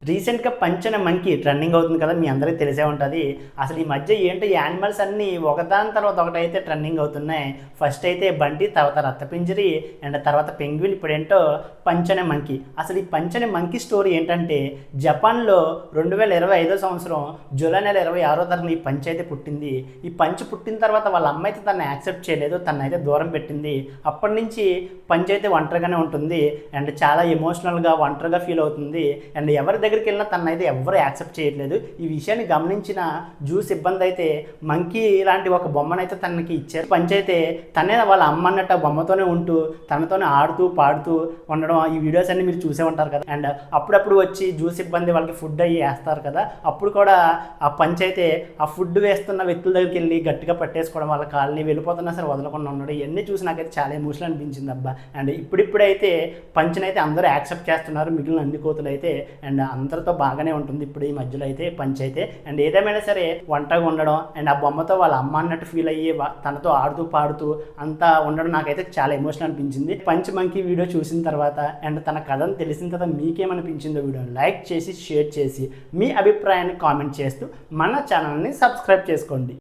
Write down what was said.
రీసెంట్‌గా 'పంచ్' అనే monkey trending అవుతుంది కదా! మీ అందరికి తెలిసే ఉంటది. అసలు ఈ మధ్య ఏంటో ఈ యానిమల్స్ అన్నీ ఒకదాని తర్వాత ఒకటైతే ట్రెండింగ్ అవుతున్నాయి. ఫస్ట్ అయితే బంటి, తర్వాత రక్తపింజరి అండ్ తర్వాత పెంగ్విన్, ఇప్పుడేంటో 'పంచ్' అనే మంకీ. అసలు ఈ 'పంచ్' అనే మంకీ స్టోరీ ఏంటంటే జపాన్‌లో 2025 సంవత్సరం జూలై నెల 26వ తారీఖున ఈ 'పంచ్' అయితే పుట్టింది. ఈ 'పంచ్' పుట్టిన తర్వాత వాళ్ళ అమ్మ అయితే తనని యాక్సెప్ట్ చేయలేదు. తననైతే దూరం పెట్టింది. అప్పటినుంచి 'పంచ్' అయితే ఒంటరిగానే ఉంటుంది అండ్ చాలా ఎమోషనల్‌గా ఒంటరిగా ఫీల్ అవుతుంది. అండ్ ఎవరి దగ్గరికి వెళ్ళినా తనైతే ఎవ్వరు యాక్సెప్ట్ చేయట్లేదు. ఈ విషయాన్ని గమనించిన జూ సిబ్బంది అయితే మంకీ లాంటి ఒక బొమ్మనైతే తనకి ఇచ్చారు. పంచ్ అయితే తనే వాళ్ళ అమ్మ అన్నట్టు ఆ బొమ్మతోనే ఉంటూ తనతోనే ఆడుతూ పాడుతూ ఉండడం ఈ వీడియోస్ అన్ని మీరు చూసే ఉంటారు కదా. అండ్ అప్పుడప్పుడు వచ్చి జూ సిబ్బంది వాళ్ళకి ఫుడ్ అయ్యి వేస్తారు కదా, అప్పుడు కూడా ఆ పంచ్ అయితే ఆ ఫుడ్ వేస్తున్న వ్యక్తుల దగ్గరికి వెళ్ళి గట్టిగా పట్టేసుకోవడం, వాళ్ళ కాళ్ళని వెళ్ళిపోతున్నా సరే వదలకుండా ఉండడం, ఇవన్నీ చూసి నాకైతే చాలా ఎమోషనల్ అనిపించింది అబ్బా. అండ్ ఇప్పుడిప్పుడైతే పంచ్నైతే అందరూ యాక్సెప్ట్ చేస్తున్నారు, మిగిలిన అన్ని కోతులు అయితే. అండ్ అందరితో బాగానే ఉంటుంది ఇప్పుడు ఈ మధ్యలో అయితే పంచ్ అయితే. అండ్ ఏదేమైనా సరే ఒంటరిగా ఉండడం అండ్ ఆ బొమ్మతో వాళ్ళ అమ్మ అన్నట్టు ఫీల్ అయ్యి తనతో ఆడుతూ పాడుతూ అంతా ఉండడం నాకైతే చాలా ఎమోషనల్ అనిపించింది. పంచ్ మంకీ వీడియో చూసిన తర్వాత అండ్ తన కథను తెలిసిన తర్వాత మీకేమనిపించిందో వీడియోని లైక్ చేసి షేర్ చేసి మీ అభిప్రాయాన్ని కామెంట్ చేస్తూ మన ఛానల్ని సబ్స్క్రైబ్ చేసుకోండి.